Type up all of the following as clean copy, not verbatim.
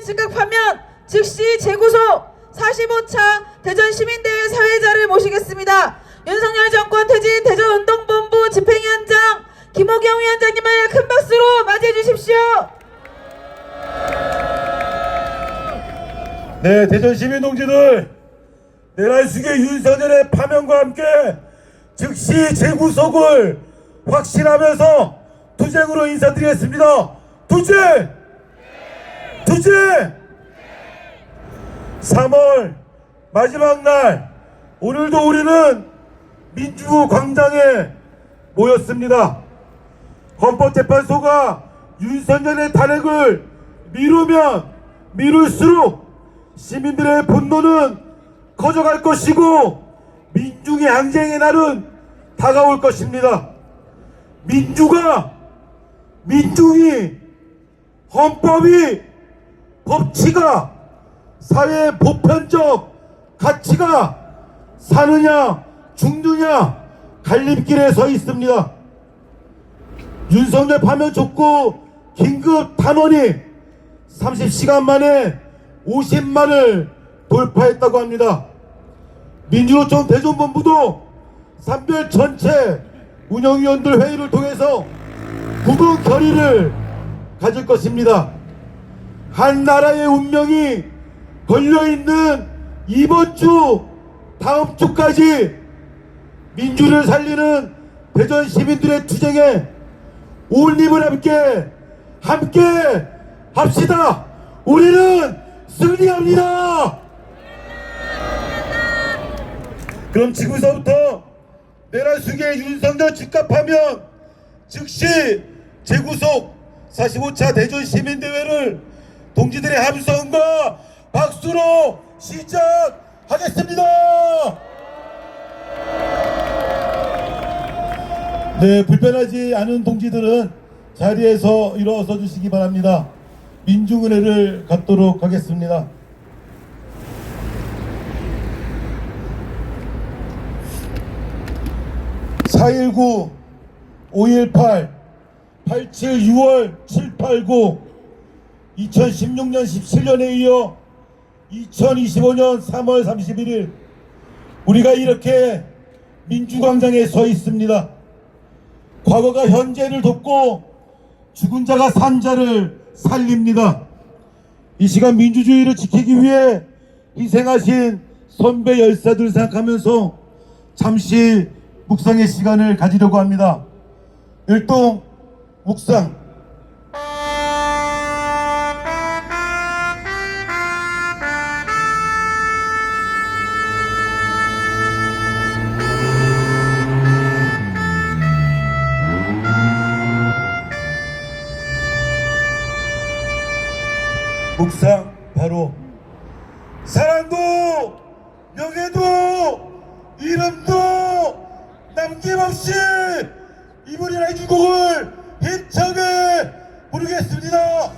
즉각하면 즉시 재구속 45차 대전시민대회 사회자를 모시겠습니다. 윤석열 정권 퇴진 대전운동본부 집행위원장 김호경 위원장님을 큰 박수로 맞이해 주십시오. 네, 대전 시민 동지들, 내란숙의 윤석열의 파면과 함께 즉시 재구속을 확신하면서 투쟁으로 인사드리겠습니다. 투쟁! 투쟁! 3월 마지막 날, 오늘도 우리는 민주광장에 모였습니다. 헌법재판소가 윤석열의 탄핵을 미루면 미룰수록 시민들의 분노는 커져갈 것이고 민중의 항쟁의 날은 다가올 것입니다. 민중이, 헌법이, 법치가, 사회의 보편적 가치가 사느냐 죽느냐 갈림길에 서 있습니다. 윤석열 파면 촉구 긴급 탄원이 30시간 만에 50만을 돌파했다고 합니다. 민주노총 대전본부도 산별 전체 운영위원들 회의를 통해서 구분 결의를 가질 것입니다. 한 나라의 운명이 걸려있는 이번 주, 다음 주까지 민주를 살리는 대전 시민들의 투쟁에 온 힘을 함께 합시다. 우리는 승리합니다. 그럼 지금서부터 내란숙의 윤석열 즉각하면 즉시 재구속 45차 대전 시민대회를 동지들의 함성과 박수로 시작하겠습니다. 네, 불편하지 않은 동지들은 자리에서 일어서 주시기 바랍니다. 민중은혜를 갖도록 하겠습니다. (4.19) (5.18) (87) (6월) (789) 2016년 17년에 이어 2025년 3월 31일 우리가 이렇게 민주광장에 서 있습니다. 과거가 현재를 돕고 죽은 자가 산 자를 살립니다. 이 시간 민주주의를 지키기 위해 희생하신 선배 열사들 생각하면서 잠시 묵상의 시간을 가지려고 합니다. 일동 묵상. 묵상 바로 사랑도 명예도 이름도 남김없이 이분이라 해준 곡을 힘차게 부르겠습니다.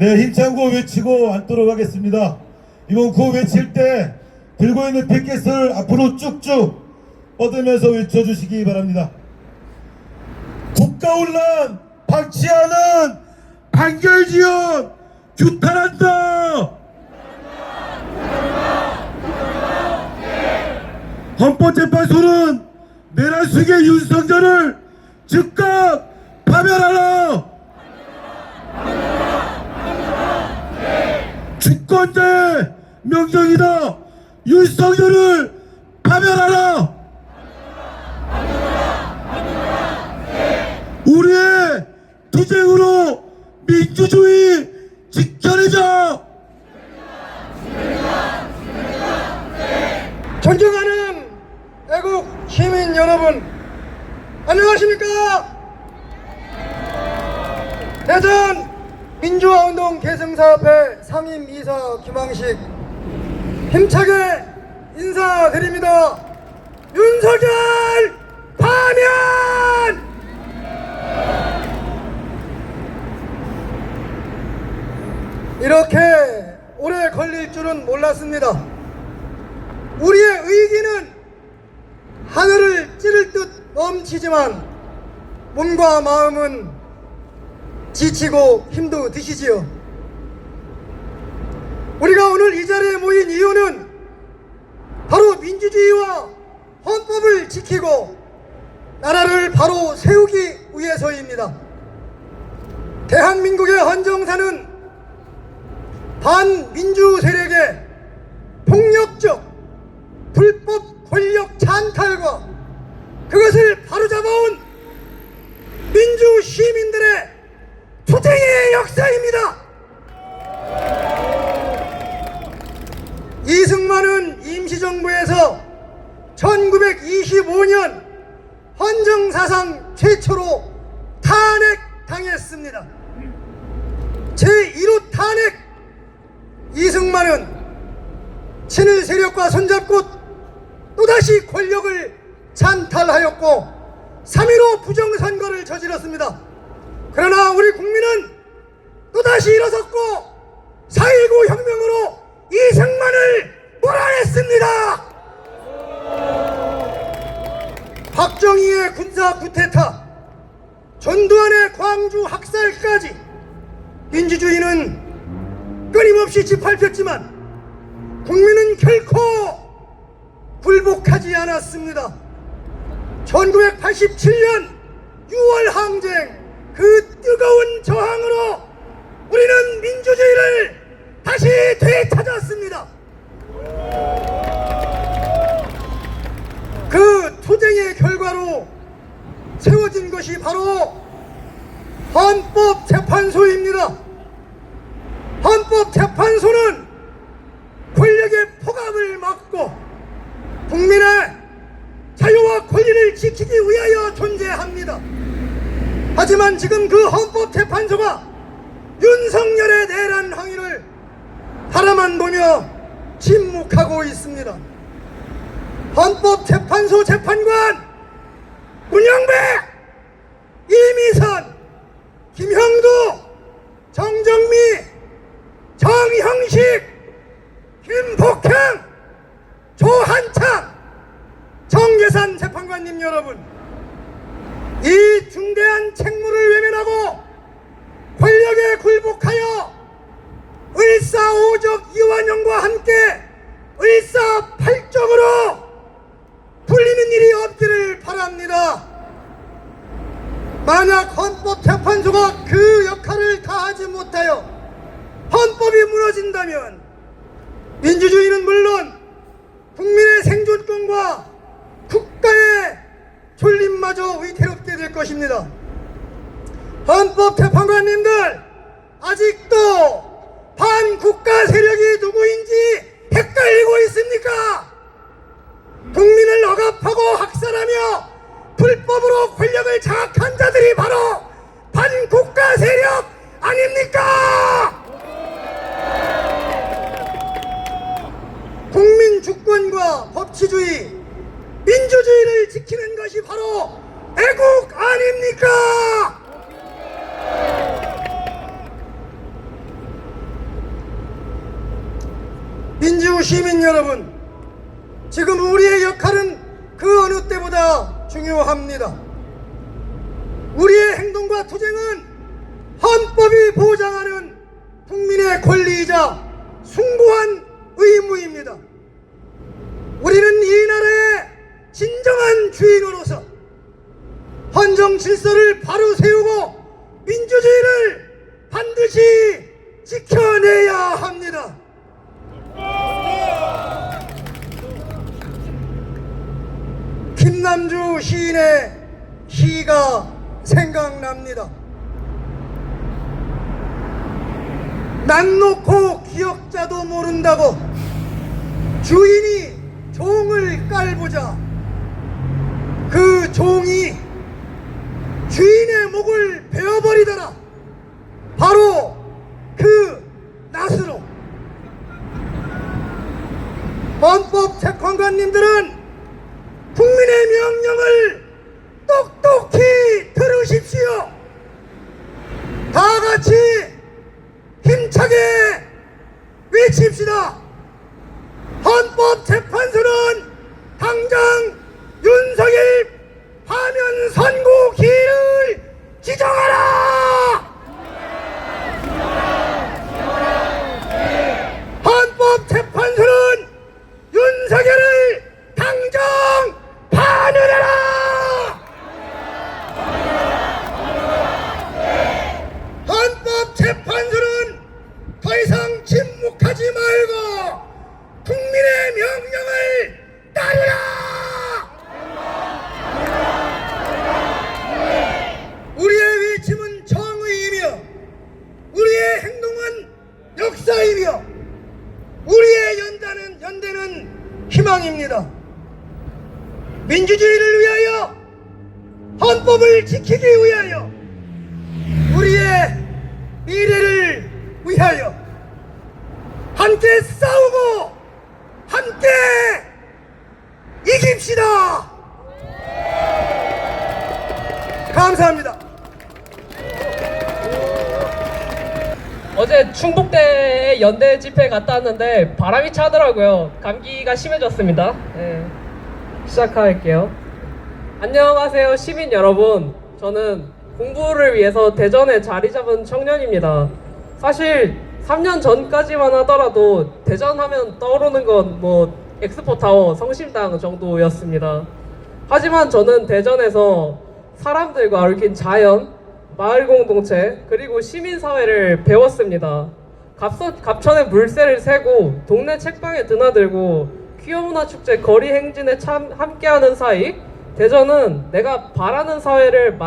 네, 힘찬 구호 외치고 앉도록 하겠습니다. 이번 구호 외칠 때 들고 있는 피켓을 앞으로 쭉쭉 뻗으면서 외쳐주시기 바랍니다. 국가혼란 방치하는 판결지연 규탄한다. 헌법재판소는 내란 수의 윤석열을 즉각 파면하라. 주권자의 명령이다. 윤석열을 파면하라. 우리의 투쟁으로 민주주의 지켜내자. 존경하는 애국 시민 여러분, 안녕하십니까? 대전 민주화운동 계승사업회 상임이사 김항식 힘차게 인사드립니다. 윤석열 파면! 이렇게 오래 걸릴 줄은 몰랐습니다. 우리의 의기는 하늘을 찌를 듯 넘치지만 몸과 마음은 지치고 힘도 드시지요. 우리가 오늘 이 자리에 모인 이유는 바로 민주주의와 헌법을 지키고 나라를 바로 세우기 위해서입니다. 대한민국의 헌정사는 반민주 세력의 폭력적 불법 권력 찬탈과 그것을 바로잡아온 민주 시민들의 투쟁의 역사입니다. 이승만은 임시정부에서 1925년 헌정사상 최초로 탄핵당했습니다. 제1호 탄핵. 이승만은 친일 세력과 손잡고 또다시 권력을 찬탈하였고 3.15 부정선거를 저질렀습니다. 그러나 우리 국민은 또다시 일어섰고 4.19 혁명으로 이승만을 몰아냈습니다. 박정희의 군사 쿠데타, 전두환의 광주 학살까지 민주주의는 끊임없이 짓밟혔지만 국민은 결코 굴복하지 않았습니다. 1987년 6월 항쟁, 그 뜨거운 저항으로 우리는 민주주의를 다시 되찾았습니다. 그 투쟁의 결과로 세워진 것이 바로 헌법재판소입니다. 헌법재판소는 권력의 폭압을 막고 국민의 자유와 권리를 지키기 위하여 존재합니다. 하지만 지금 그 헌법재판소가 윤석열의 내란 항의를 바라만 보며 침묵하고 있습니다. 헌법재판소 재판관 문영배, 이미선, 김형두, 정정미, 정형식, 김복형, 조한창, 정계산 재판관님 여러분, 이 중대한 책무를 외면하고 권력에 굴복하여 을사오적 이완용과 함께 을사팔적으로 불리는 일이 없기를 바랍니다. 만약 헌법재판소가 그 역할을 다하지 못하여 헌법이 무너진다면 민주주의는 물론 국민의 생존권과 국가의 존립마저 위태롭게 될 것입니다. 헌법재판관님들, 아직도 반국가 세력이 누구인지 헷갈리고 있습니까? 국민을 억압하고 학살하며 불법으로 권력을 장악한 자들이 바로 반국가 세력 아닙니까? 국민 주권과 법치주의, 민주주의를 지키는 것이 바로 애국 아닙니까? 민주 시민 여러분, 지금 우리의 역할은 그 어느 때보다 중요합니다. 우리의 행동과 투쟁은 헌법이 보장하는 국민의 권리이자 숭고한 의무입니다. 우리는 이 나라의 김남주 시인의 시가 생각납니다. 난 놓고 기억자도 모른다고 주인이 종을 깔보자 그 종이 주인의 목을 베어버리더라. 바로 그 낫으로. 헌법재판관님들은 국민의 명령을 똑똑히 들으십시오. 다 같이 힘차게 외칩시다. 헌법재판소는 당장 윤석열 파면 선고기를 지정하라! 헌법재판소는 윤석열을 당장 파면하라! 헌법재판소는 더 이상 침묵하지 말고 국민의 명령을 따르라! 우리의 외침은 정의이며 우리의 행동은 역사이며 우리의 연대는 희망입니다. 민주주의를 위하여 헌법을 지키기 위하여 우리의 미래를 위하여 함께 싸우고 함께 이깁시다. 감사합니다. 어제 충북대 연대 집회 갔다 왔는데 바람이 차더라고요. 감기가 심해졌습니다. 네, 시작할게요. 안녕하세요 시민 여러분. 저는 공부를 위해서 대전에 자리 잡은 청년입니다. 사실 3년 전까지만 하더라도 대전 하면 떠오르는 건 뭐 엑스포타워, 성심당 정도였습니다. 하지만 저는 대전에서 사람들과 얽힌 자연, 마을 공동체, 그리고 시민사회를 배웠습니다. 갑천의 물새를 세고 동네 책방에 드나들고 퀴어문화축제 거리 행진에 함께하는 사이 대전은 내가 바라는 사회를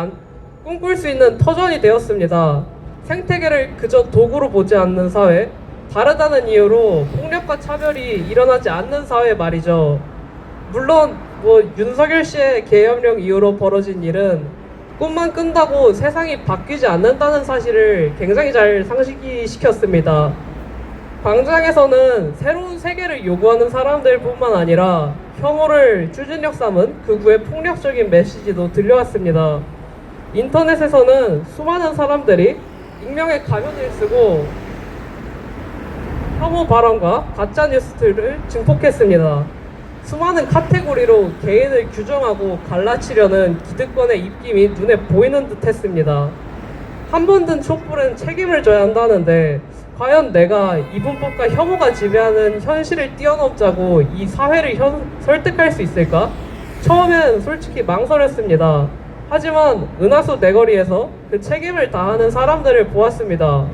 꿈꿀 수 있는 터전이 되었습니다. 생태계를 그저 도구로 보지 않는 사회, 다르다는 이유로 폭력과 차별이 일어나지 않는 사회 말이죠. 물론 윤석열 씨의 계엄령 이후로 벌어진 일은 꿈만 끈다고 세상이 바뀌지 않는다는 사실을 굉장히 잘 상기시켰습니다. 광장에서는 새로운 세계를 요구하는 사람들 뿐만 아니라 혐오를 추진력 삼은 극우의 폭력적인 메시지도 들려왔습니다. 인터넷에서는 수많은 사람들이 익명의 가면을 쓰고 혐오 발언과 가짜 뉴스들을 증폭했습니다. 수많은 카테고리로 개인을 규정하고 갈라치려는 기득권의 입김이 눈에 보이는 듯 했습니다. 한 번 든 촛불은 책임을 져야 한다는데 과연 내가 이분법과 혐오가 지배하는 현실을 뛰어넘자고 이 사회를 설득할 수 있을까? 처음엔 솔직히 망설였습니다. 하지만 은하수 내거리에서 그 책임을 다하는 사람들을 보았습니다.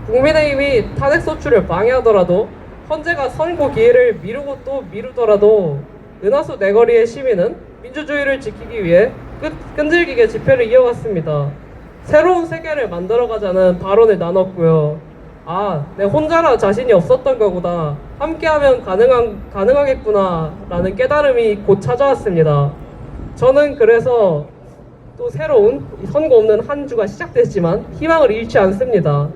국민의힘이 탄핵 소추를 방해하더라도 헌재가 선고 기회를 미루고 또 미루더라도 은하수 내거리의 시민은 민주주의를 지키기 위해 끈질기게 집회를 이어갔습니다. 새로운 세계를 만들어가자는 발언을 나눴고요. 내 혼자라 자신이 없었던 거구나. 함께하면 가능하겠구나 라는 깨달음이 곧 찾아왔습니다. 저는 그래서 또 새로운 선고 없는 한 주가 시작됐지만 희망을 잃지 않습니다.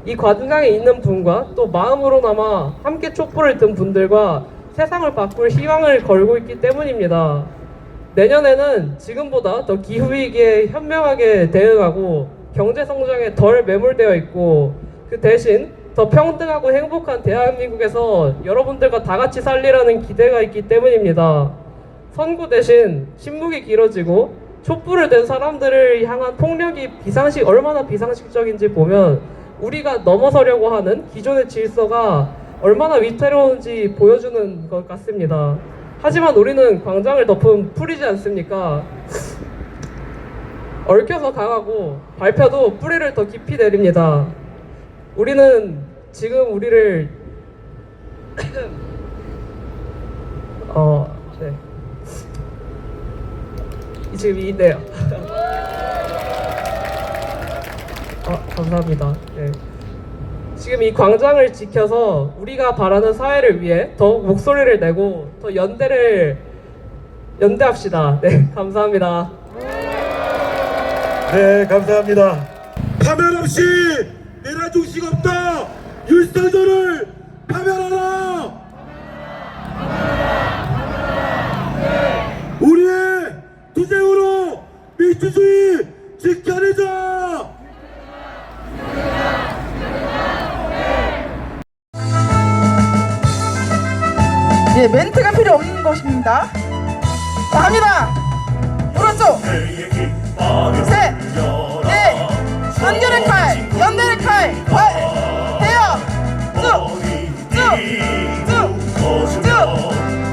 이 과정장에 있는 분과 또 마음으로나마 함께 촛불을 든 분들과 세상을 바꿀 희망을 걸고 있기 때문입니다. 내년에는 지금보다 더 기후위기에 현명하게 대응하고 경제성장에 덜 매몰되어 있고 그 대신 더 평등하고 행복한 대한민국에서 여러분들과 다 같이 살리라는 기대가 있기 때문입니다. 선고 대신 침묵이 길어지고 촛불을 든 사람들을 향한 폭력이 얼마나 비상식적인지 보면 우리가 넘어서려고 하는 기존의 질서가 얼마나 위태로운지 보여주는 것 같습니다. 하지만 우리는 광장을 덮은 풀이지 않습니까? 얽혀서 강하고 밟혀도 뿌리를 더 깊이 내립니다. 우리는 지금 우리를 지금 이네요. 감사합니다. 네. 지금 이 광장을 지켜서 우리가 바라는 사회를 위해 더욱 목소리를 내고 더 연대합시다. 네, 감사합니다. 네, 감사합니다. 파면 없이 내란 중식 없다. 윤석열을 파면하라. 우리의 투쟁으로 민주주의 지켜내자. 예, 멘트가 필요 없는 것입니다. 자, 갑니다. 오른쪽. 셋, 넷, 단결의 칼, 연대의 칼, 대여, 쭉,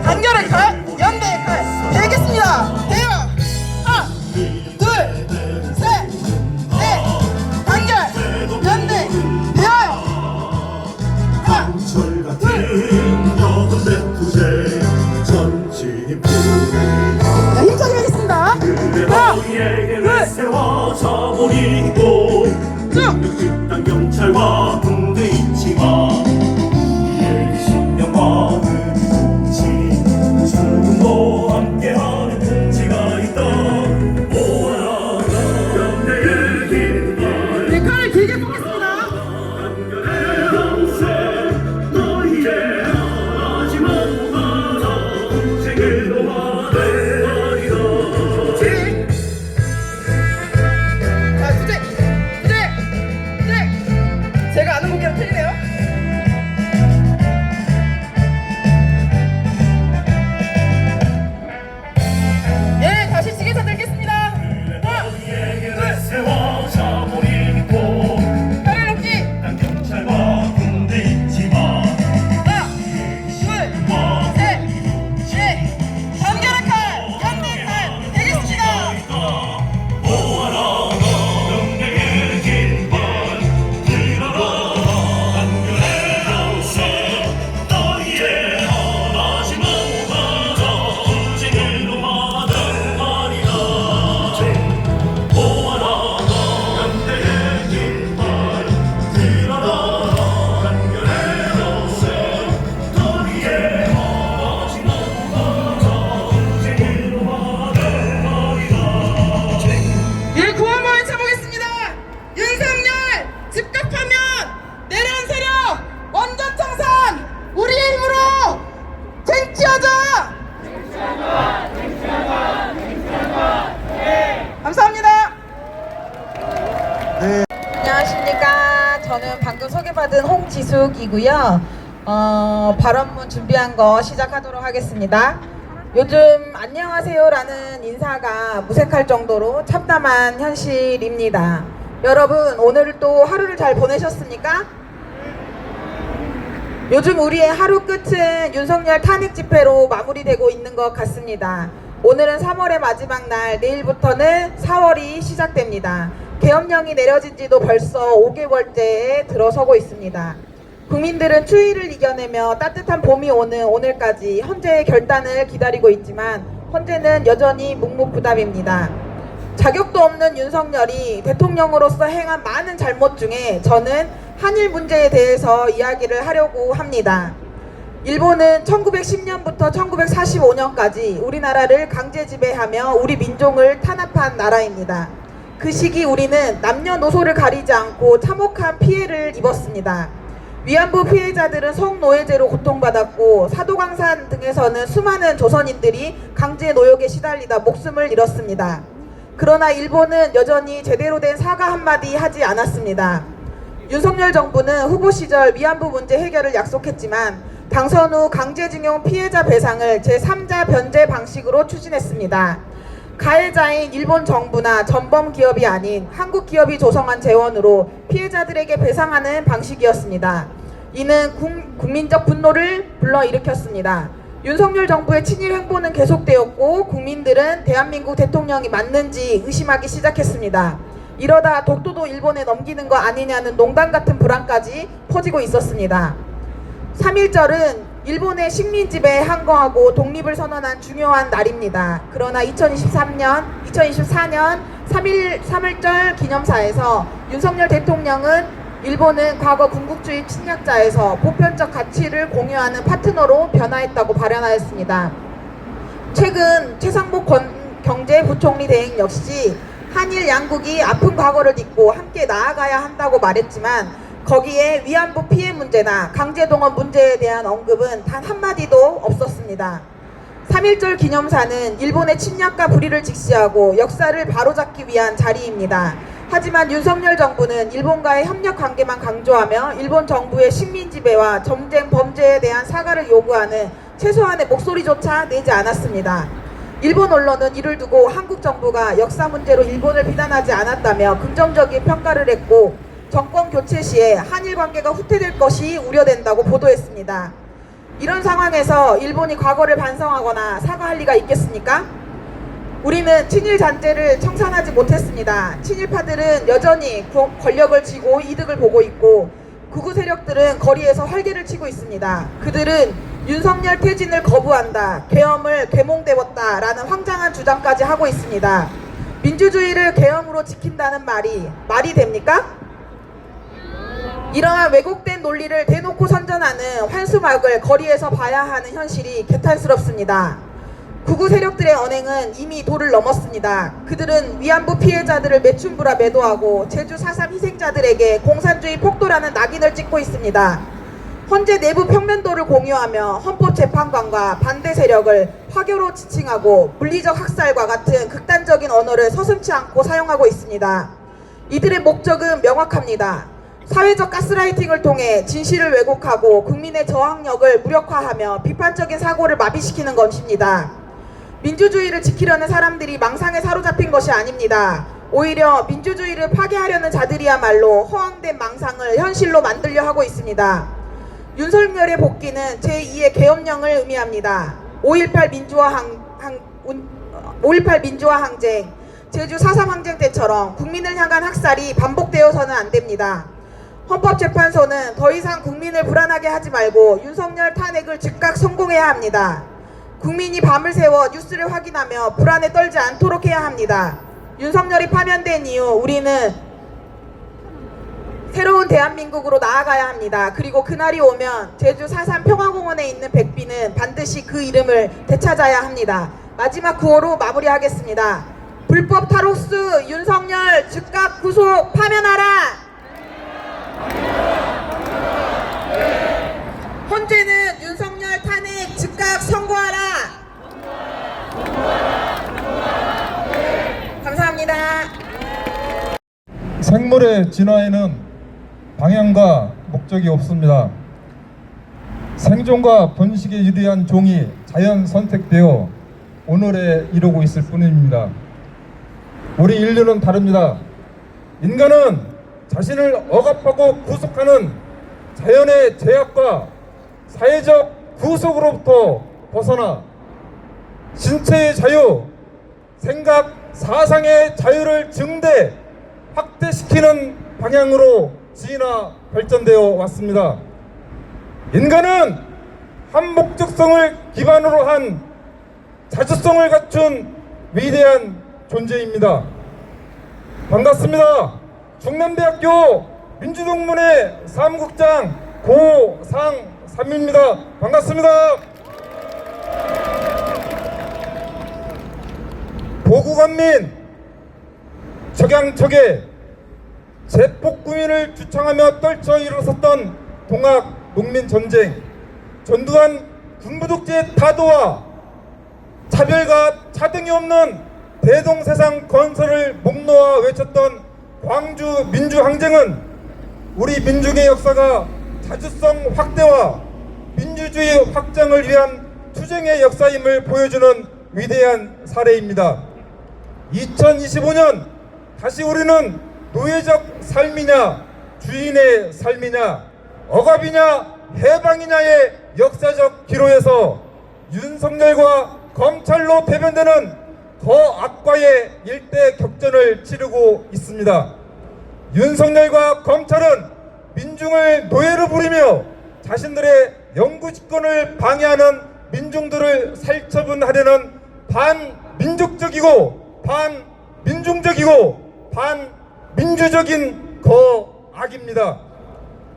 단결의 칼, 연대의 칼, 되겠습니다. 대여, 하나, 둘, 셋, 넷, 단결, 연대, 대여, 하나, 자, 힘차게 하겠습니다. 하나, 둘, 세워져버리고 늑득한 경찰과 군대 있지만 우리에게 신명과 통치 죽음도 함께하는 통치가 있다. 모아라 연대의 깃발 네, 칼을 길게 뽑겠습니다. 연결의 항세 너희의 하나지 못하자 통치기로 하되리라. 자, 투쟁! 제가 아는 곡이랑 틀리네요. 예, 다시 시계차 들겠습니다. 하나, 너희에게 세워져버리고 팔을 높이. 난 경찰과 군대 있지만 하나, 둘, 셋, 넷. 단결의 칼, 연대의 칼, 되겠습니다. 모아라 연대의 깃발 들어라 단결의 항세 너희의 하나지 못하자 통치기로 하되리라. 모아라 연대의 깃발 들어라 단결의 항세 너희의 하나지 못하자 통치기로 하되리라. 예, 구호 한번 외쳐보겠습니다. 윤석열 집값하면 내란 세력 원전 청산 우리의 힘으로 쟁취하자. 감사합니다. 안녕하십니까. 저는 방금 소개받은 홍지숙이고요. 발언문 준비한 거 시작하도록 하겠습니다. 요즘 안녕하세요라는 인사가 무색할 정도로 참담한 현실입니다. 여러분, 오늘도 하루를 잘 보내셨습니까? 요즘 우리의 하루 끝은 윤석열 탄핵 집회로 마무리되고 있는 것 같습니다. 오늘은 3월의 마지막 날, 내일부터는 4월이 시작됩니다. 계엄령이 내려진 지도 벌써 5개월째에 들어서고 있습니다. 국민들은 추위를 이겨내며 따뜻한 봄이 오는 오늘까지 헌재의 결단을 기다리고 있지만 헌재는 여전히 묵묵부답입니다. 자격도 없는 윤석열이 대통령으로서 행한 많은 잘못 중에 저는 한일 문제에 대해서 이야기를 하려고 합니다. 일본은 1910년부터 1945년까지 우리나라를 강제 지배하며 우리 민족을 탄압한 나라입니다. 그 시기 우리는 남녀노소를 가리지 않고 참혹한 피해를 입었습니다. 위안부 피해자들은 성노예제로 고통받았고 사도강산 등에서는 수많은 조선인들이 강제 노역에 시달리다 목숨을 잃었습니다. 그러나 일본은 여전히 제대로 된 사과 한마디 하지 않았습니다. 윤석열 정부는 후보 시절 위안부 문제 해결을 약속했지만 당선 후 강제징용 피해자 배상을 제3자 변제 방식으로 추진했습니다. 가해자인 일본 정부나 전범 기업이 아닌 한국 기업이 조성한 재원으로 피해자들에게 배상하는 방식이었습니다. 이는 국민적 분노를 불러일으켰습니다. 윤석열 정부의 친일 행보는 계속되었고 국민들은 대한민국 대통령이 맞는지 의심하기 시작했습니다. 이러다 독도도 일본에 넘기는 거 아니냐는 농담 같은 불안까지 퍼지고 있었습니다. 3.1절은 일본의 식민지배에 항거하고 독립을 선언한 중요한 날입니다. 그러나 2024년 3.1절 기념사에서 윤석열 대통령은 일본은 과거 군국주의 침략자에서 보편적 가치를 공유하는 파트너로 변화했다고 발언하였습니다. 최근 최상복 경제부총리 대행 역시 한일 양국이 아픈 과거를 딛고 함께 나아가야 한다고 말했지만 거기에 위안부 피해 문제나 강제동원 문제에 대한 언급은 단 한마디도 없었습니다. 3.1절 기념사는 일본의 침략과 불의를 직시하고 역사를 바로잡기 위한 자리입니다. 하지만 윤석열 정부는 일본과의 협력 관계만 강조하며 일본 정부의 식민지배와 전쟁 범죄에 대한 사과를 요구하는 최소한의 목소리조차 내지 않았습니다. 일본 언론은 이를 두고 한국 정부가 역사 문제로 일본을 비난하지 않았다며 긍정적인 평가를 했고 정권 교체 시에 한일 관계가 후퇴될 것이 우려된다고 보도했습니다. 이런 상황에서 일본이 과거를 반성하거나 사과할 리가 있겠습니까? 우리는 친일 잔재를 청산하지 못했습니다. 친일파들은 여전히 권력을 쥐고 이득을 보고 있고 극우 세력들은 거리에서 활개를 치고 있습니다. 그들은 윤석열 퇴진을 거부한다, 계엄을 계몽되었다 라는 황당한 주장까지 하고 있습니다. 민주주의를 계엄으로 지킨다는 말이 됩니까? 이러한 왜곡된 논리를 대놓고 선전하는 환수막을 거리에서 봐야 하는 현실이 개탄스럽습니다. 극우 세력들의 언행은 이미 도를 넘었습니다. 그들은 위안부 피해자들을 매춘부라 매도하고 제주 4.3 희생자들에게 공산주의 폭도라는 낙인을 찍고 있습니다. 헌재 내부 평면도를 공유하며 헌법재판관과 반대 세력을 화교로 지칭하고 물리적 학살과 같은 극단적인 언어를 서슴지 않고 사용하고 있습니다. 이들의 목적은 명확합니다. 사회적 가스라이팅을 통해 진실을 왜곡하고 국민의 저항력을 무력화하며 비판적인 사고를 마비시키는 것입니다. 민주주의를 지키려는 사람들이 망상에 사로잡힌 것이 아닙니다. 오히려 민주주의를 파괴하려는 자들이야말로 허황된 망상을 현실로 만들려 하고 있습니다. 윤석열의 복귀는 제2의 계엄령을 의미합니다. 5.18 민주화 항쟁, 제주 4.3 항쟁 때처럼 국민을 향한 학살이 반복되어서는 안 됩니다. 헌법재판소는 더 이상 국민을 불안하게 하지 말고 윤석열 탄핵을 즉각 성공해야 합니다. 국민이 밤을 새워 뉴스를 확인하며 불안에 떨지 않도록 해야 합니다. 윤석열이 파면된 이후 우리는 새로운 대한민국으로 나아가야 합니다. 그리고 그날이 오면 제주 4.3 평화공원에 있는 백비는 반드시 그 이름을 되찾아야 합니다. 마지막 구호로 마무리하겠습니다. 불법 탈옥수 윤석열 즉각 구속 파면하라! 헌재는 윤석열 탄핵 즉각 선고하라! 감사합니다. 생물의 진화에는 방향과 목적이 없습니다. 생존과 번식에 유리한 종이 자연 선택되어 오늘에 이르고 있을 뿐입니다. 우리 인류는 다릅니다. 인간은 자신을 억압하고 구속하는 자연의 제약과 사회적 구속으로부터 벗어나 신체의 자유, 생각, 사상의 자유를 증대, 확대시키는 방향으로 진화 발전되어 왔습니다. 인간은 한 목적성을 기반으로 한 자주성을 갖춘 위대한 존재입니다. 반갑습니다. 충남대학교 민주동문회 사무국장 고상삼입니다. 반갑습니다. 보국안민, 적양적에 제폭구민을 주창하며 떨쳐 일어섰던 동학 농민전쟁, 전두환 군부독재의 타도와 차별과 차등이 없는 대동세상 건설을 목놓아 외쳤던 광주 민주항쟁은 우리 민중의 역사가 자주성 확대와 민주주의 확장을 위한 투쟁의 역사임을 보여주는 위대한 사례입니다. 2025년 다시 우리는 노예적 삶이냐 주인의 삶이냐 억압이냐 해방이냐의 역사적 기로에서 윤석열과 검찰로 대변되는 더 악과의 일대 격전을 치르고 있습니다. 윤석열과 검찰은 민중을 노예로 부리며 자신들의 영구집권을 방해하는 민중들을 살처분하려는 반민족적이고 반민중적이고 반민주적인 거악입니다.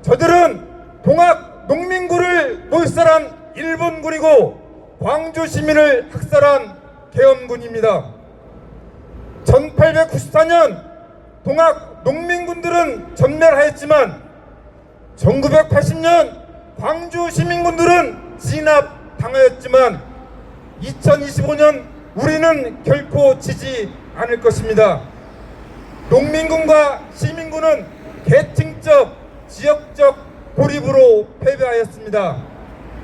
저들은 동학 농민군을 몰살한 일본군이고 광주 시민을 학살한 계엄군입니다. 1894년 동학 농민군들은 전멸하였지만 1980년 광주 시민군들은 진압당하였지만 2025년 우리는 결코 지지 않을 것입니다. 농민군과 시민군은 계층적, 지역적 고립으로 패배하였습니다.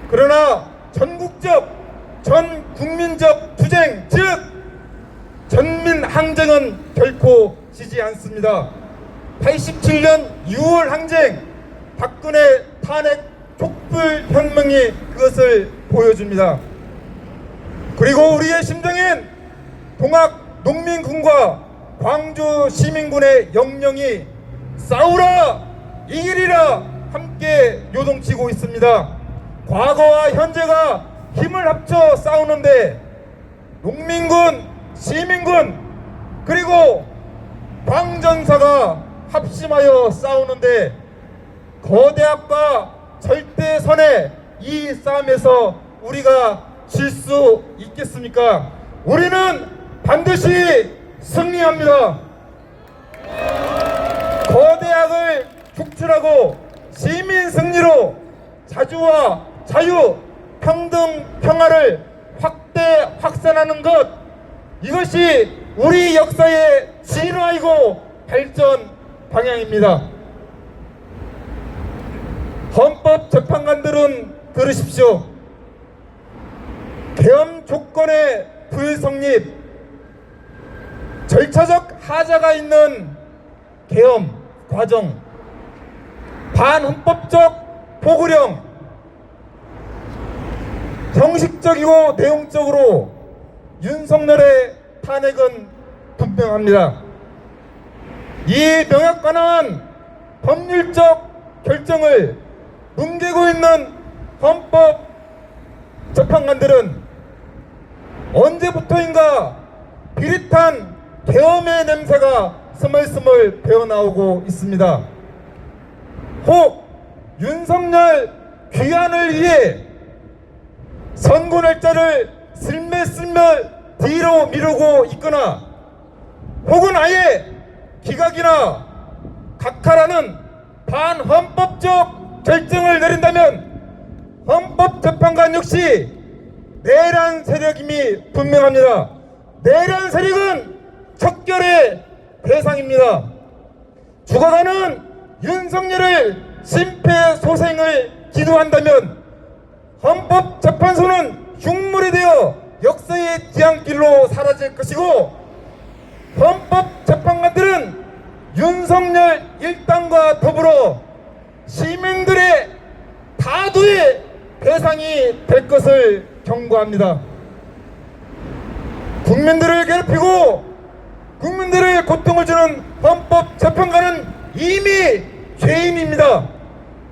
그러나 전국적, 전국민적 투쟁, 즉 전민항쟁은 결코 지지 않습니다. 87년 6월 항쟁, 박근혜 탄핵 촛불혁명이 그것을 보여줍니다. 그리고 우리의 심정엔 동학 농민군과 광주 시민군의 영령이 싸우라 이기리라 함께 요동치고 있습니다. 과거와 현재가 힘을 합쳐 싸우는데 농민군, 시민군 그리고 광전사가 합심하여 싸우는데 거대압과 절대선의 이 싸움에서 우리가 질 수 있겠습니까? 우리는 반드시 승리합니다. 거대악을 축출하고 시민 승리로 자주와 자유, 평등, 평화를 확산하는 것, 이것이 우리 역사의 진화이고 발전 방향입니다. 헌법재판관들은 들으십시오. 계엄 조건의 불성립, 절차적 하자가 있는 계엄 과정, 반헌법적 포고령, 형식적이고 내용적으로 윤석열의 탄핵은 분명합니다. 이 명약관한 법률적 결정을 뭉개고 있는 헌법재판관들은 언제부터인가 비릿한 계엄의 냄새가 스멀스멀 배어나오고 있습니다. 혹 윤석열 귀환을 위해 선고 날짜를 슬며슬며 뒤로 미루고 있거나 혹은 아예 기각이나 각하라는 반헌법적 결정을 내린다면 헌법재판관 역시 내란 세력임이 분명합니다. 내란 세력은 척결의 대상입니다. 죽어가는 윤석열을 심폐소생을 기도한다면 헌법재판소는 흉물이 되어 역사의 뒤안길로 사라질 것이고 헌법재판관들은 윤석열 일당과 더불어 시민들의 다도의 대상이 될 것을 경고합니다. 국민들을 괴롭히고 국민들의 고통을 주는 헌법재판관은 이미 죄인입니다.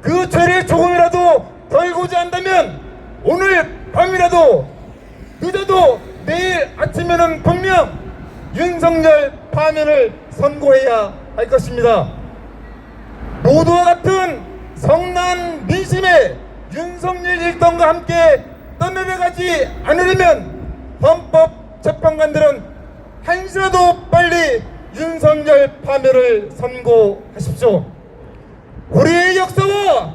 그 죄를 조금이라도 덜고자 한다면 오늘 밤이라도 늦어도 내일 아침에는 분명 윤석열 파면을 선고해야 할 것입니다. 모두와 같은 성난 민심에 윤석열 일당과 함께 떠내려가지 않으려면 헌법재판관들은 한시라도 빨리 윤석열 파면을 선고하십시오. 우리의 역사와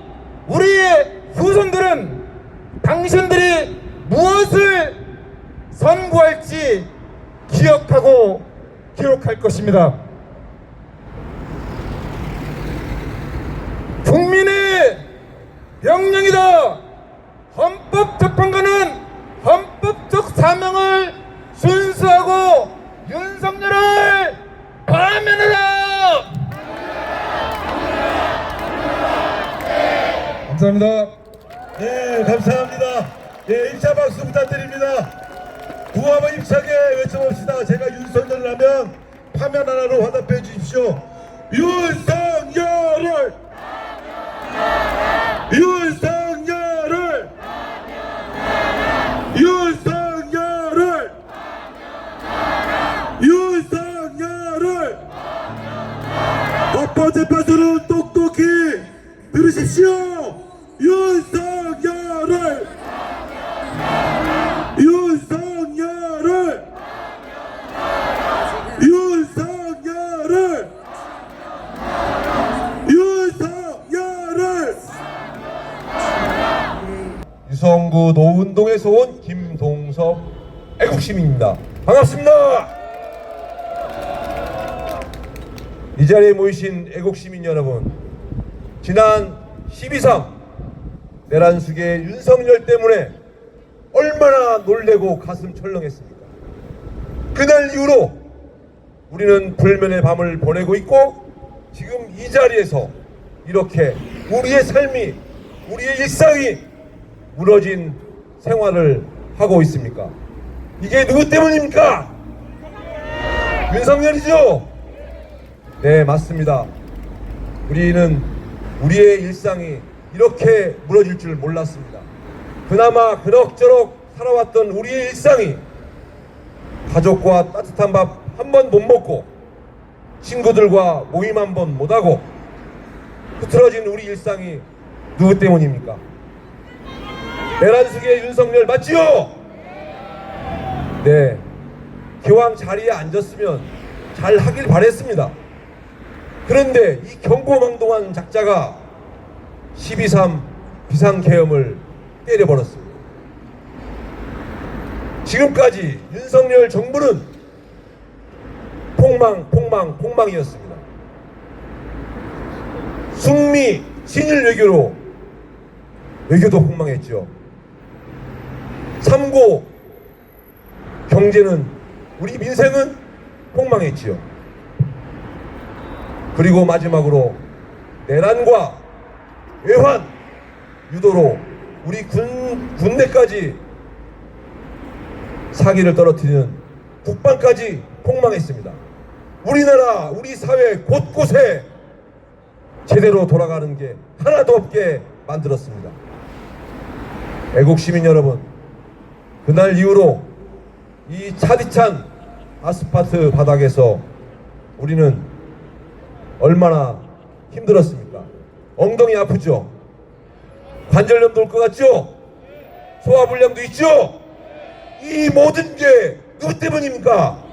우리의 후손들은 당신들이 무엇을 선고할지 기억하고 기록할 것입니다. 국민의 명령이다. 헌법재판관은 헌법적 사명을 순수하고 윤석열을 파면하라. 감사합니다. 네, 감사합니다. 예, 1차 박수 부탁드립니다. 구호 한번 힘차게 외쳐봅시다. 제가 윤석열을 하면 파면 하나로 화답해 주십시오. 윤석열을! 윤석열을! 운동에서 온 김동섭 애국시민입니다. 반갑습니다. 이 자리에 모이신 애국시민 여러분, 지난 12.3 내란숙의 윤석열 때문에 얼마나 놀래고 가슴 철렁했습니까? 그날 이후로 우리는 불면의 밤을 보내고 있고, 지금 이 자리에서 이렇게 우리의 삶이, 우리의 일상이 무너진 생활을 하고 있습니까? 이게 누구 때문입니까? 윤석열이죠? 네, 맞습니다. 우리는 우리의 일상이 이렇게 무너질 줄 몰랐습니다. 그나마 그럭저럭 살아왔던 우리의 일상이 가족과 따뜻한 밥 한 번 못 먹고, 친구들과 모임 한 번 못하고 흐트러진 우리 일상이 누구 때문입니까? 내란숙의 윤석열 맞지요? 네, 기왕 자리에 앉았으면 잘 하길 바랬습니다. 그런데 이 경고망동한 작자가 12.3 비상계엄을 때려버렸습니다. 지금까지 윤석열 정부는 폭망이었습니다. 숙미 친일 외교로 외교도 폭망했죠. 3고 경제는, 우리 민생은 폭망했지요. 그리고 마지막으로 내란과 외환 유도로 우리 군대까지 사기를 떨어뜨리는 국방까지 폭망했습니다. 우리나라, 우리 사회 곳곳에 제대로 돌아가는 게 하나도 없게 만들었습니다. 애국 시민 여러분, 그날 이후로 이 차디찬 아스팔트 바닥에서 우리는 얼마나 힘들었습니까? 엉덩이 아프죠? 관절염도 올 것 같죠? 소화불량도 있죠? 이 모든 게 누구 때문입니까?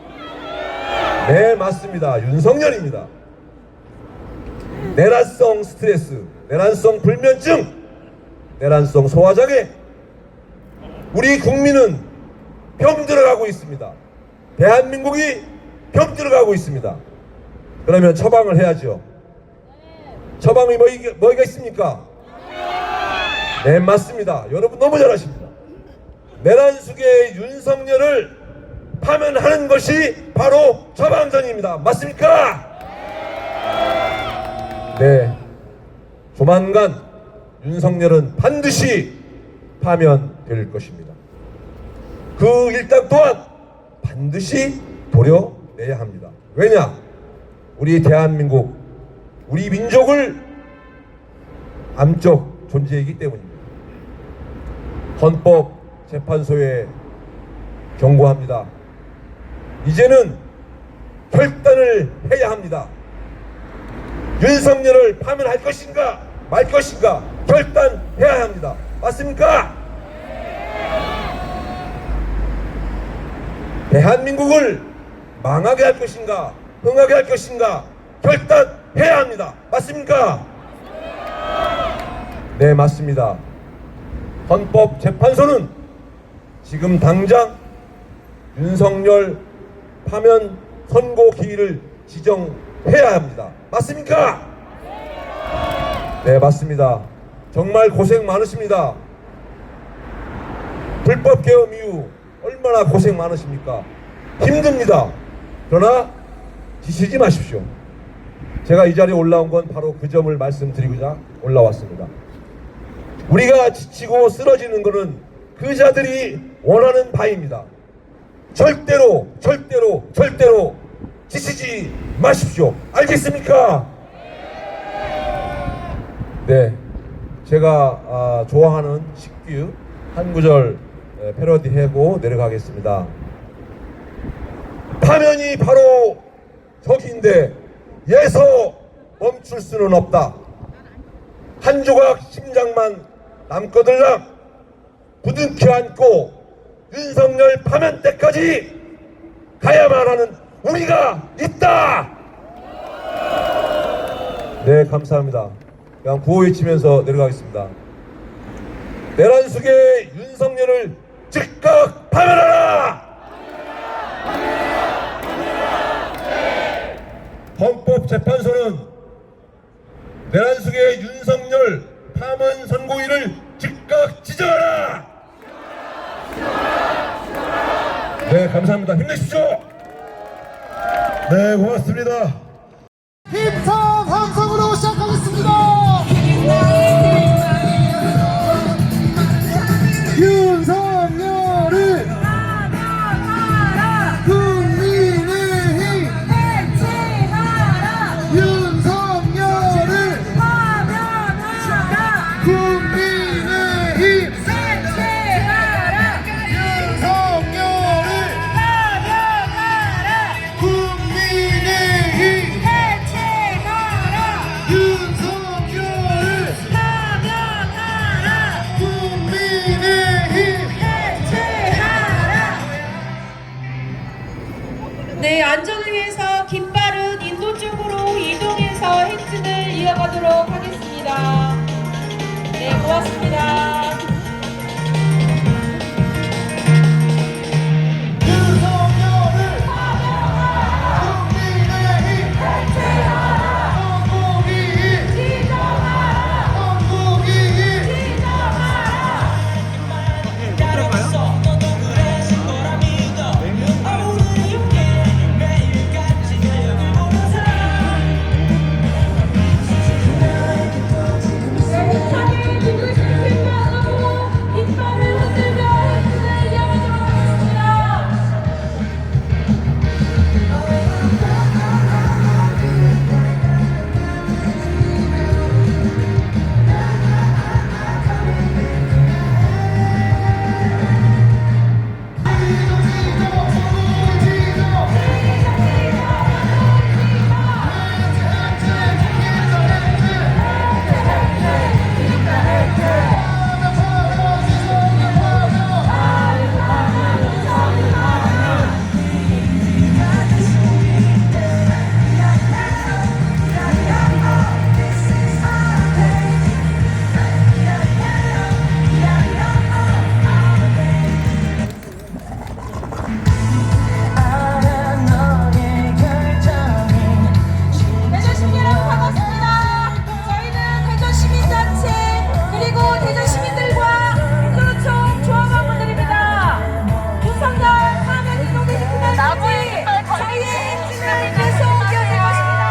네, 맞습니다. 윤석열입니다. 내란성 스트레스, 내란성 불면증, 내란성 소화장애, 우리 국민은 병들어가고 있습니다. 대한민국이 병들어가고 있습니다. 그러면 처방을 해야죠. 처방이 뭐가 있습니까? 네, 맞습니다. 여러분 너무 잘하십니다. 내란숙의 윤석열을 파면하는 것이 바로 처방전입니다. 맞습니까? 네, 조만간 윤석열은 반드시 파면될 것입니다. 그 일당 또한 반드시 도려내야 합니다. 왜냐? 우리 대한민국, 우리 민족을 암적 존재이기 때문입니다. 헌법재판소에 경고합니다. 이제는 결단을 해야 합니다. 윤석열을 파면할 것인가 말 것인가 결단해야 합니다. 맞습니까? 대한민국을 망하게 할 것인가 흥하게 할 것인가 결단해야 합니다. 맞습니까? 네, 맞습니다. 헌법재판소는 지금 당장 윤석열 파면 선고 기일을 지정해야 합니다. 맞습니까? 네, 맞습니다. 정말 고생 많으십니다. 불법 계엄 이후 얼마나 고생 많으십니까? 힘듭니다. 그러나 지치지 마십시오. 제가 이 자리에 올라온 건 바로 그 점을 말씀드리고자 올라왔습니다. 우리가 지치고 쓰러지는 것은 그 자들이 원하는 바입니다. 절대로 지치지 마십시오. 알겠습니까? 네, 제가 좋아하는 식규 한 구절 패러디하고 내려가겠습니다. 파면이 바로 적인데 예서 멈출 수는 없다. 한 조각 심장만 남거들랑 부둥켜 안고 윤석열 파면 때까지 가야만 하는 우리가 있다. 네, 감사합니다. 그냥 구호 외치면서 내려가겠습니다. 내란숙의 윤석열을 즉각 파면하라! 헌법재판소는 내란숙의 윤석열 파면 선고인을 즉각 지정하라! 네, 감사합니다. 힘내십시오! 네, 고맙습니다. 힘찬 함성으로 시작하겠습니다. 윤석열을 국민의힘 해체하라. 윤석열을 국민의힘 해체하라. 윤석열을 국민의힘 해체하라. 윤석열을 국민의힘 네, 안전을 위해서 깃발은 인도 쪽으로 이동해서 행진을 이어가도록 하겠습니다. 네, 고맙습니다. 윤석열을 국민의힘 해체하라. 한국이인 지정하라. 한국이인 대전시민 여러분 반갑습니다. 저희는 대전시민단체 그리고 대전시민들과 민주노총 조합원분들입니다. 윤석열 파면 이동대 지키는 저희의 행진을 계속 이어갈 것입니다.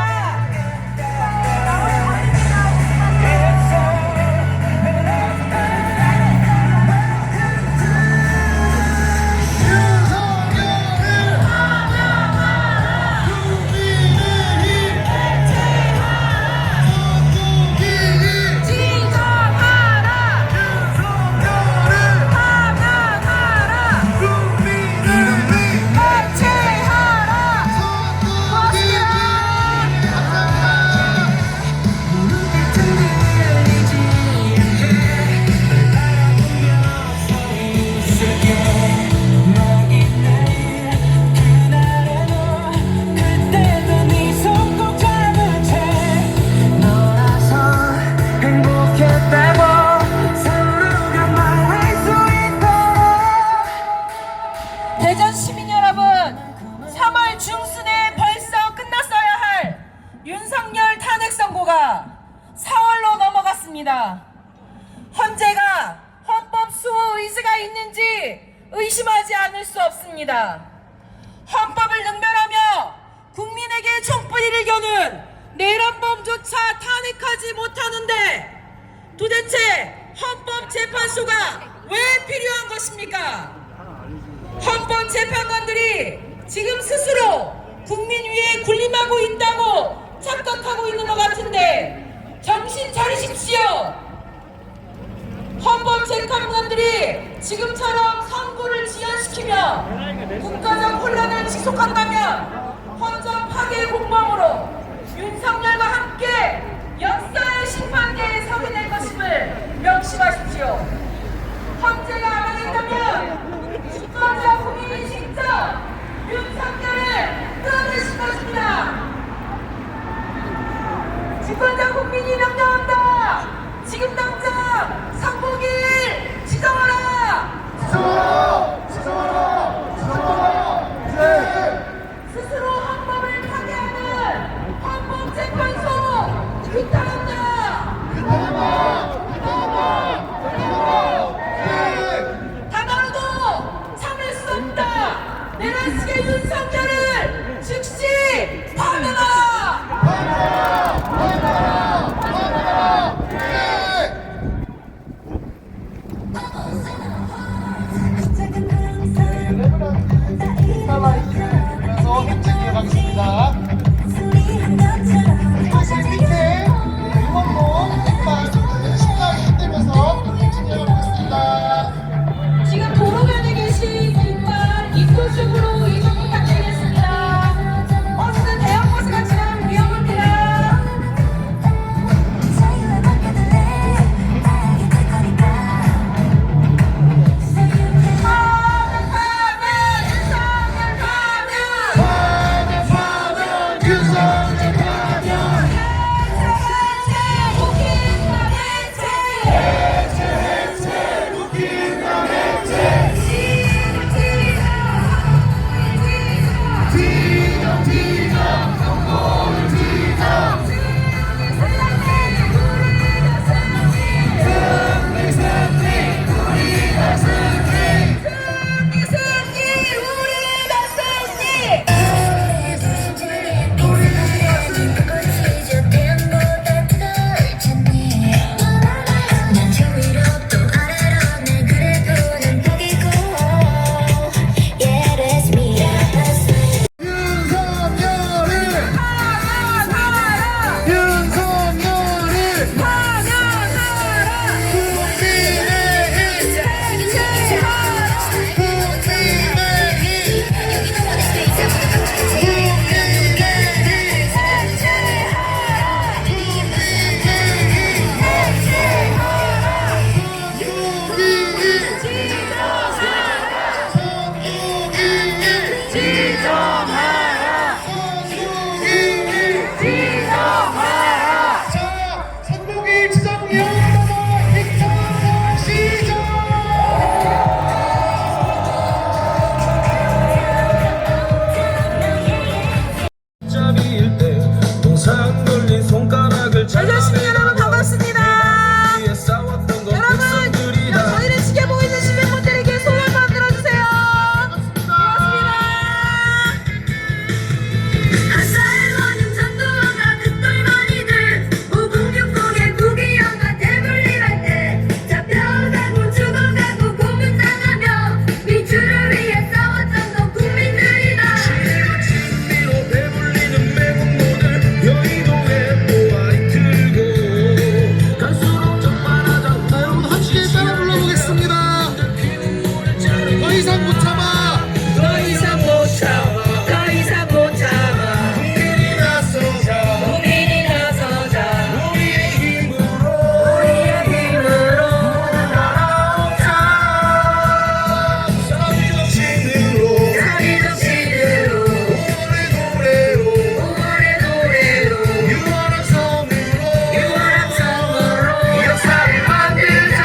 대전 시민 여러분, 3월 중순에 벌써 끝났어야 할 윤석열 탄핵 선고가 4월로 넘어갔습니다. 헌재가 헌법 수호 의지가 있는지 의심하지 않을 수 없습니다. 헌법을 능멸하며 국민에게 총뿌리를 겨눈 내란범조차 탄핵하지 못하는데 도대체 헌법재판소가 왜 필요한 것입니까? 헌법재판관들이 지금 스스로 국민 위에 군림하고 있다고 착각하고 있는 것 같은데 정신 차리십시오. 헌법재판관들이 지금처럼 선고를 지연시키며 국가적 혼란을 지속한다면 헌정 파괴 공범으로 윤석열과 함께 역사의 심판대에 서게 될 것임을 명심하십시오. 헌재가 안 하겠다면 집권자 국민이 직접 윤석열을 끌어내실 것입니다. 집권자 국민이 명령한다. 지금 당장 301 이상 못 참아 더 이상 못 참아 더 이상 못 참아 국민이 나서자 국민이 나서자 우리의 힘으로 우리의 힘으로 사비정신으로 사비정신으로 오늘의 노래로 유월한 성으로 역사를 만들자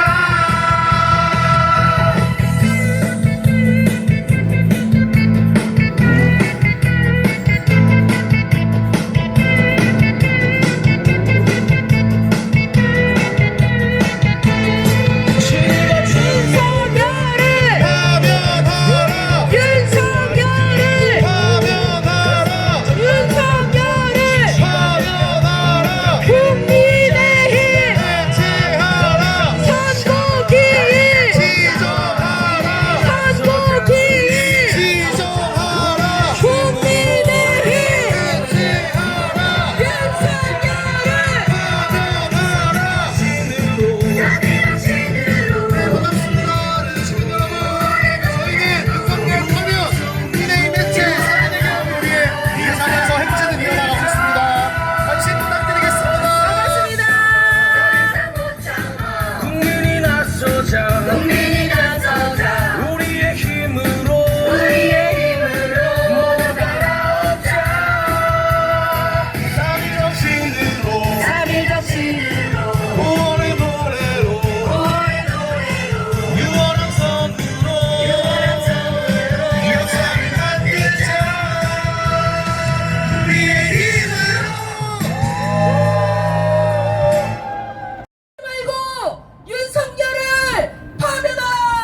윤석열을 파면하라 윤석열을 파면하라 윤석열을 파면하라 국민의힘 해체하라 선거기일 지정하라 선거기일 지정하라 국민의힘 해체하라 윤석열을 파면하라 반갑습니다. 시민 여러분, 저희는 윤석열 파면 국민의힘 해체 사랑의 우리의 이사면서 행진을 이어나가고 있습니다. 관심 부탁드리겠습니다. 국민이 나서자 국민이 나서자 우리의 힘으로 우리의 힘으로 모두 갈아엎자 사비정신으로 사비정신으로 오월의 노래로 오월의 노래로 유월한 선으로 역사를 만들자 우리의 힘으로 말고 윤석열을 파면하라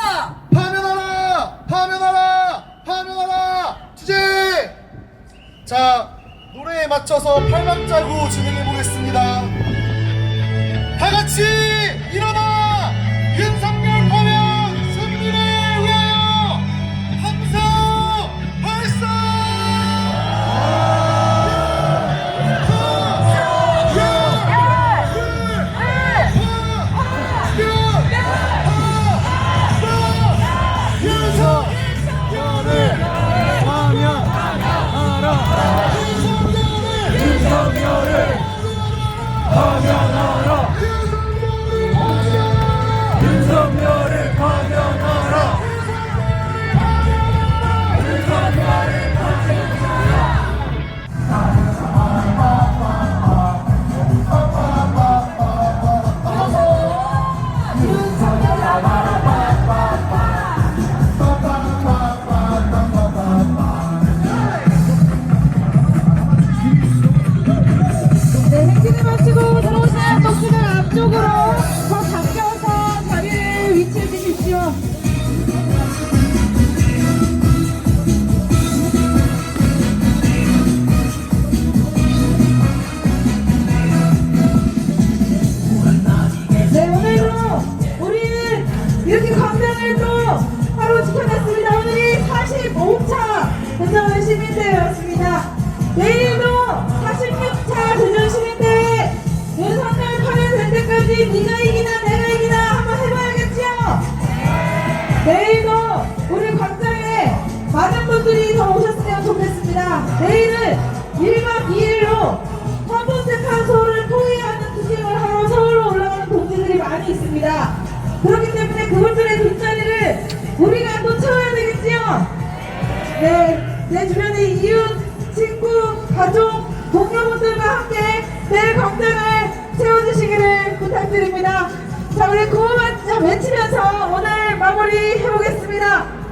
파면하라! 파면하라! 파면하라! 주제! 자, 노래에 맞춰서 팔박자고 진행해 보겠습니다. 다 같이 일어나! 윤석열 파면 승리를 위하여! 함성 발사! 네, 행진을 마치고 들어오신 dok수들 앞쪽으로 더 가까워서 자리를 위치해 주십시오. 네, 오늘도 우리는 이렇게 광장을 또 하루 지켜냈습니다. 오늘이 45차 대전 시민대회였습니다. 내일도 46차 대전 시민대회 윤석열 파면될 때까지 네가 이기나 내가 이기나 한번 해봐야겠지요? 내일도 우리 광장에 많은 분들이 더 오셨으면 좋겠습니다. 내일은 1박 2일로 헌법재판 소를 토의하는 투쟁을 하러 서울로 올라가는 동지들이 많이 있습니다. 그렇기 때문에 그분들의 뒷자리를 우리가 또 채워야 되겠지요? 네, 내 주변의 이웃, 친구, 가족, 동료분들과 함께 내일 광장을 채워주시기를 부탁드립니다. 자, 우리 구호만 외치면서 오늘 마무리 해보겠습니다.